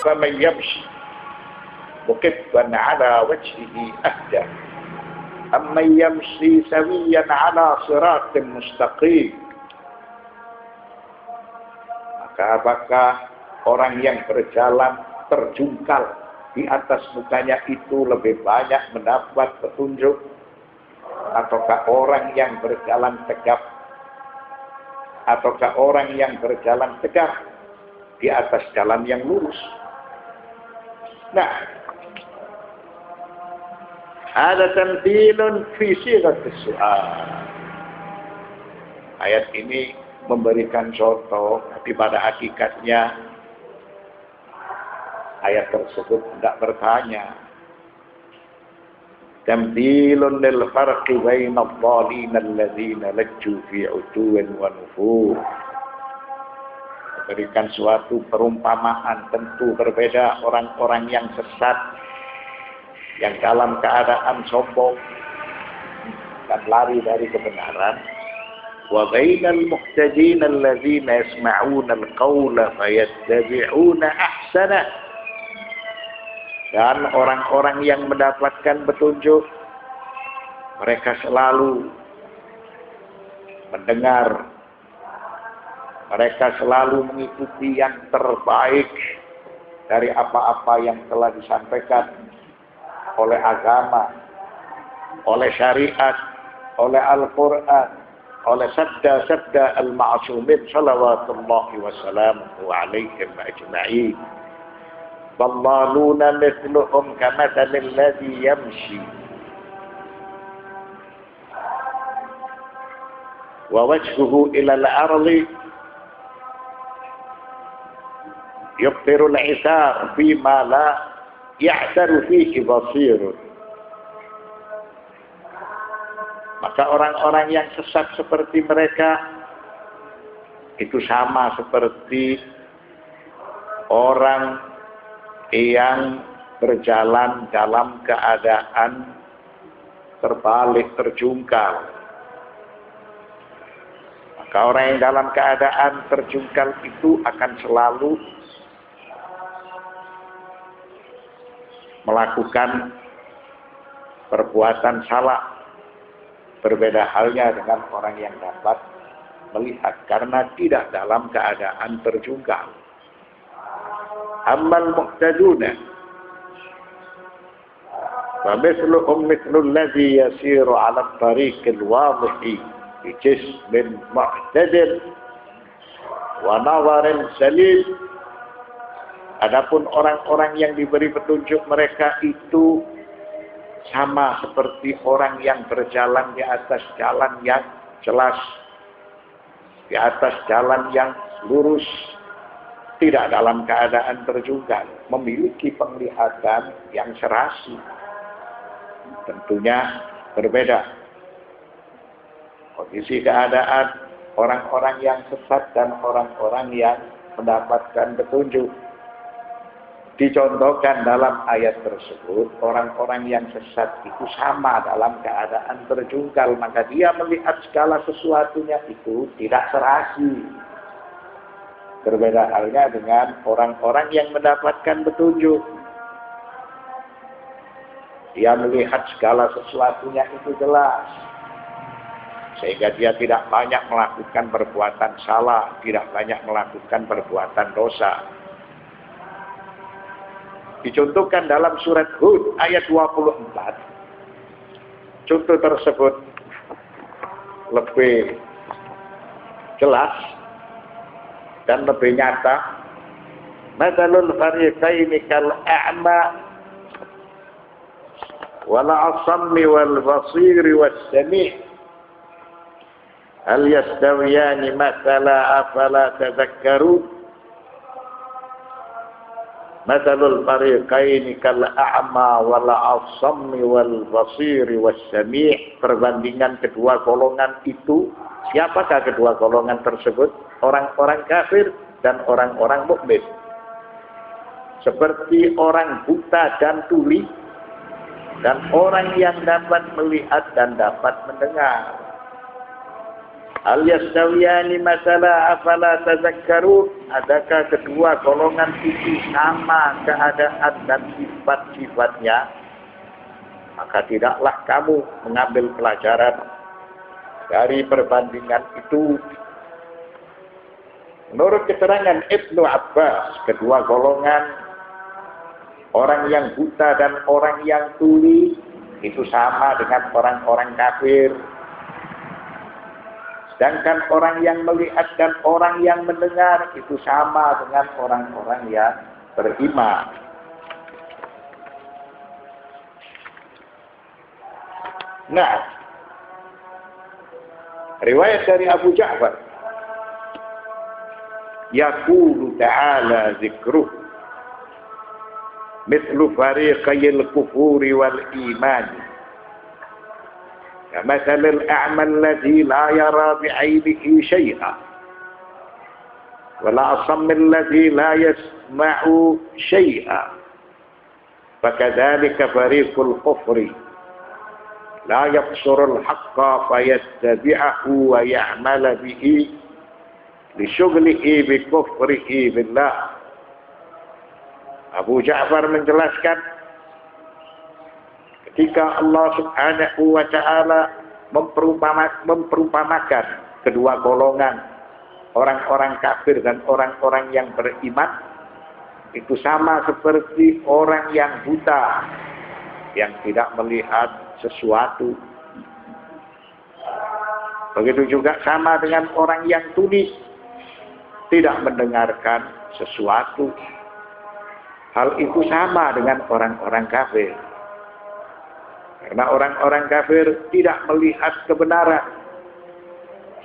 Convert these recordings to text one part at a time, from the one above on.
أفمن يمشي مكبا على وجهه أهدى أمن يمشي سويا على صراط مستقيم. Maka apakah orang yang berjalan terjungkal di atas mukanya itu lebih banyak mendapat petunjuk, ataukah orang yang berjalan tegap, ataukah orang yang berjalan tegak di atas jalan yang lurus? Nah, ada tamthilun fi sighatis su'al. Ayat ini memberikan contoh, tapi pada hakikatnya ayat tersebut tidak bertanya. Tamthilun lil farqi baina adh-dhalin alladziina lajju fi 'utuwin wa nufur. Memberikan suatu perumpamaan, tentu berbeda orang-orang yang sesat, yang dalam keadaan sombong dan lari dari kebenaran, wa bainal muhtadin alladziina yasma'una al-qawla fayattabi'una ahsana, dan orang-orang yang mendapatkan petunjuk, mereka selalu mendengar, mereka selalu mengikuti yang terbaik dari apa-apa yang telah disampaikan oleh agama, oleh syariat, oleh Al-Quran, oleh sabda-sabda al-ma'asumin salawatullahi wassalamuhu alaihim ajma'in. Dhallaluna mithluhum kamathalil ladzi yamshi wa wajhuhu ila al-ardi yubtirul isar fima la ya'taru fihi basirun. Maka orang-orang yang sesat seperti mereka itu sama seperti orang yang berjalan dalam keadaan terbalik, terjungkal. Maka orang yang dalam keadaan terjungkal itu akan selalu melakukan perbuatan salah. Berbeda halnya dengan orang yang dapat melihat karena tidak dalam keadaan terjungkal. Ammal muhtaduna wa mithluhum mithlul ladzi yasiru 'ala at-tariqil wadhihi bi jismin mu'tadil wa nazarin salim. Adapun orang-orang yang diberi petunjuk, mereka itu sama seperti orang yang berjalan di atas jalan yang jelas, di atas jalan yang lurus, tidak dalam keadaan terjungkal, memiliki penglihatan yang serasi. Tentunya berbeda kondisi keadaan orang-orang yang sesat dan orang-orang yang mendapatkan petunjuk. Dicontohkan dalam ayat tersebut, orang-orang yang sesat itu sama dalam keadaan terjungkal, maka dia melihat segala sesuatunya itu tidak serasi. Berbeda halnya dengan orang-orang yang mendapatkan petunjuk. Dia melihat segala sesuatunya itu jelas, sehingga dia tidak banyak melakukan perbuatan salah, tidak banyak melakukan perbuatan dosa. Dicontohkan dalam surat Hud ayat 24. Contoh tersebut lebih jelas dan lebih nyata. Mathalul fariqaini kal a'ma wal asammi wal basiri was sami' hal yastawiyani mathala afala tadhakkarun. Mathalul fariqaini kal a'ma wal asammi wal basiri was sami'. Perbandingan kedua golongan itu, siapakah kedua golongan tersebut? Orang-orang kafir dan orang-orang mukmin. Seperti orang buta dan tuli dan orang yang dapat melihat dan dapat mendengar. Hal yastawiyani masala afala tazakkarun? Adakah kedua golongan itu sama keadaan dan sifat-sifatnya? Maka tidaklah kamu mengambil pelajaran dari perbandingan itu. Menurut keterangan Ibnu Abbas, kedua golongan orang yang buta dan orang yang tuli itu sama dengan orang-orang kafir. Sedangkan orang yang melihat dan orang yang mendengar itu sama dengan orang-orang yang beriman. Nah, riwayat dari Abu Ja'far, yaqulu ta'ala zikruh mithlu fariqayil kufuri wal iman. كمثل الأعمى الذي لا يرى بعينه شيئا والأصم الذي لا يسمع شيئا فكذلك فريق الكفر لا يبصر الحق فيتبعه ويعمل به لشغله بكفره بالله. Abu Ja'far menjelaskan, ketika Allah Subhanahu wa Ta'ala memperumpamakan kedua golongan orang-orang kafir dan orang-orang yang beriman, itu sama seperti orang yang buta yang tidak melihat sesuatu. Begitu juga sama dengan orang yang tuli tidak mendengarkan sesuatu. Hal itu sama dengan orang-orang kafir. Karena orang-orang kafir tidak melihat kebenaran,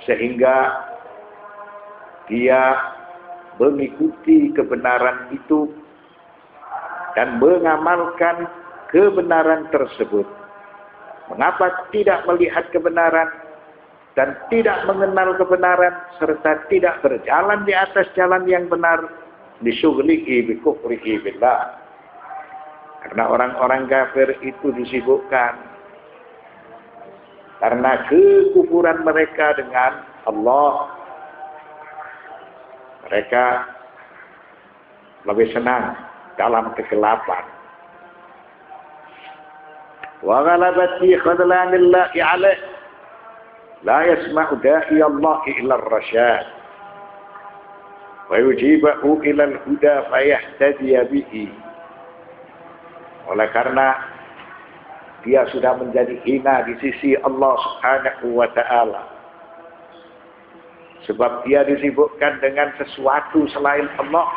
sehingga dia mengikuti kebenaran itu dan mengamalkan kebenaran tersebut. Mengapa tidak melihat kebenaran dan tidak mengenal kebenaran serta tidak berjalan di atas jalan yang benar? Disughlihi bi kufrihi billah. Karena orang-orang kafir itu disibukkan karena kekufuran mereka dengan Allah. Mereka lebih senang dalam kegelapan. Wa ghalabati khadlanillahi alaih la yasma'u da'i Allah illa ar-rasyad wa yujibahu ila al-huda fayahtadiya bihi. Oleh karena dia sudah menjadi hina di sisi Allah Subhanahu wa Ta'ala, sebab dia disibukkan dengan sesuatu selain Allah,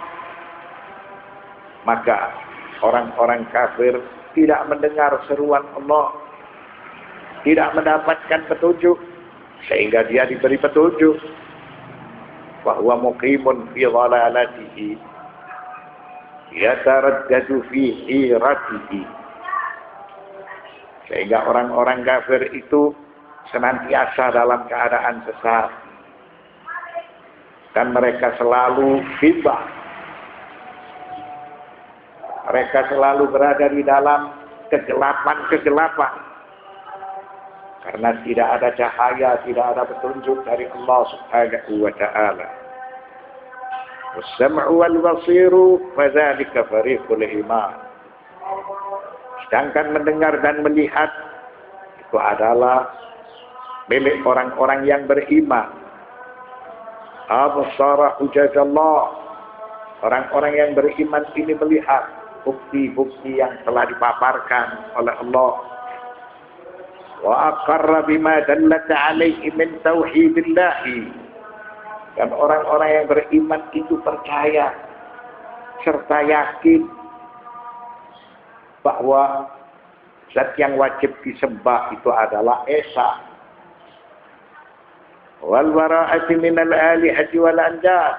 maka orang-orang kafir tidak mendengar seruan Allah, tidak mendapatkan petunjuk, sehingga dia diberi petunjuk bahwa muqimun fi dhalalatihi yataraddadu fi hiratihi. Sehingga orang-orang kafir itu senantiasa dalam keadaan sesat dan mereka selalu bimbang. Mereka selalu berada di dalam kegelapan-kegelapan karena tidak ada cahaya, tidak ada petunjuk dari Allah Subhanahu wa Ta'ala. Was-sam'u wal-basiru fadzalika fariqul iman. Sedangkan mendengar dan melihat itu adalah milik orang-orang yang beriman. Absara hujjatallah. Orang-orang yang beriman ini melihat bukti-bukti yang telah dipaparkan oleh Allah. Wa aqarra bima dallat alaihi min tauhidillah. Dan orang-orang yang beriman itu percaya serta yakin bahwa zat yang wajib disembah itu adalah Esa. Wal bara'ati minal alihati wal andad.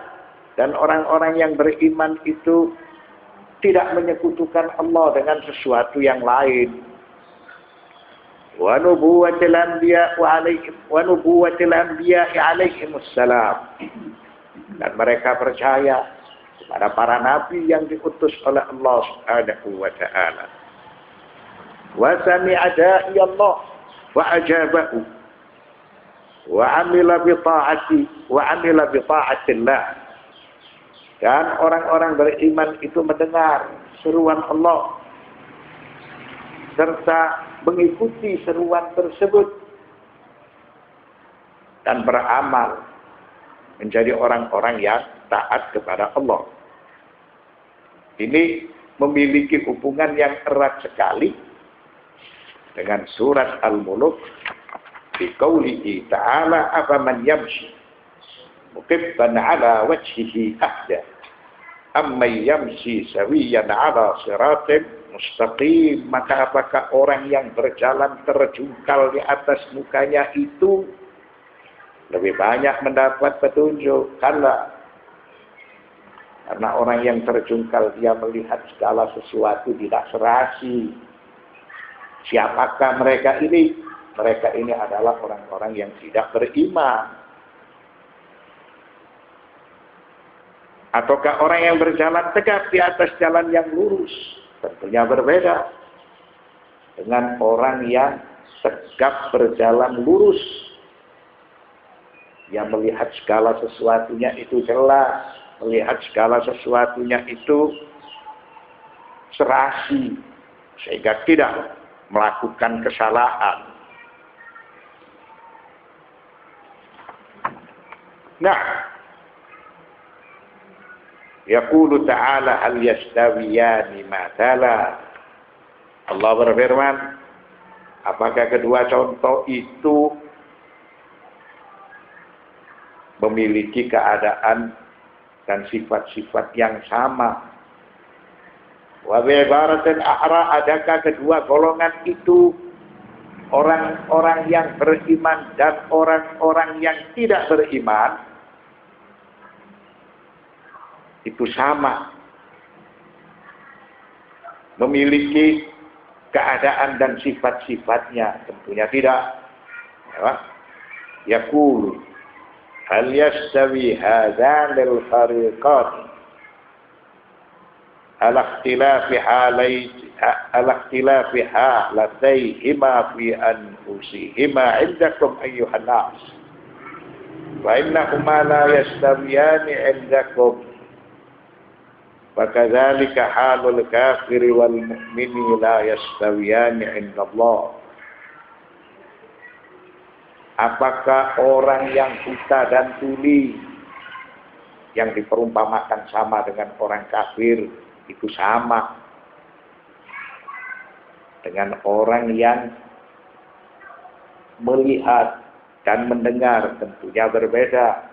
Dan orang-orang yang beriman itu tidak menyekutukan Allah dengan sesuatu yang lain. Wa nubuwatil anbiya alaihimus salam. Dan mereka percaya kepada para nabi yang diutus oleh Allah Subhanahu wa Ta'ala. Wa sami'a da'i Allah wa ajabahu wa amila bi ta'atillah. Dan orang-orang beriman itu mendengar seruan Allah serta mengikuti seruan tersebut dan beramal menjadi orang-orang yang taat kepada Allah. Ini memiliki hubungan yang erat sekali dengan surat Al-Mulk di qaulihi ta'ala afaman yamshi muqibban ala wajhihi ahda amman yamshi sawiyan ala siratin mustaqim. Maka apakah orang yang berjalan terjungkal di atas mukanya itu lebih banyak mendapat petunjuk? Karena orang yang terjungkal dia melihat segala sesuatu tidak serasi. Siapakah mereka ini? Mereka ini adalah orang-orang yang tidak beriman. Ataukah orang yang berjalan tegak di atas jalan yang lurus? Tentunya berbeda dengan orang yang tegak berjalan lurus, yang melihat segala sesuatunya itu jelas, melihat segala sesuatunya itu serasi, sehingga tidak melakukan kesalahan. Nah, yaqulu ta'ala hal yastawiyani mathala. Allah berfirman, apakah kedua contoh itu memiliki keadaan dan sifat-sifat yang sama? Wa bi ibaratin ahra, adakah kedua golongan itu, orang-orang yang beriman dan orang-orang yang tidak beriman, itu sama memiliki keadaan dan sifat-sifatnya? Tentunya tidak. Yaqulu hal yastawi hadzanil fariqan ala ikhtilafi halatayhima fi anfusihima indakum ayyuhan nas wa innahuma la yastawiyani indakum وَكَذَلِكَ حَالُ الْكَافِرِ وَالْمُؤْمِنِ لَا يَسْتَوِيَانِ عِنْدَ اللَّهِ. Apakah orang yang buta dan tuli yang diperumpamakan sama dengan orang kafir itu sama dengan orang yang melihat dan mendengar? Tentunya berbeda.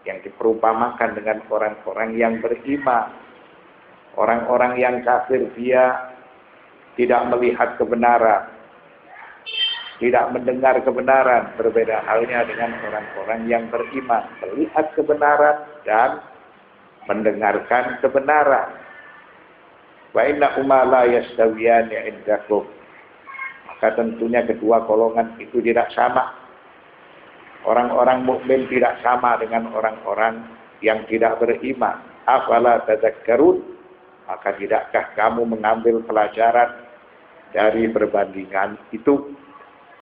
Yang diperumpamakan dengan orang-orang yang beriman. Orang-orang yang kafir dia tidak melihat kebenaran, tidak mendengar kebenaran. Berbeda halnya dengan orang-orang yang beriman, melihat kebenaran dan mendengarkan kebenaran. Wa innahuma la yastawiyani indakum. Maka tentunya kedua golongan itu tidak sama. Orang-orang mukmin tidak sama dengan orang-orang yang tidak beriman. Afala tadzakkarun? Maka tidakkah kamu mengambil pelajaran dari perbandingan itu?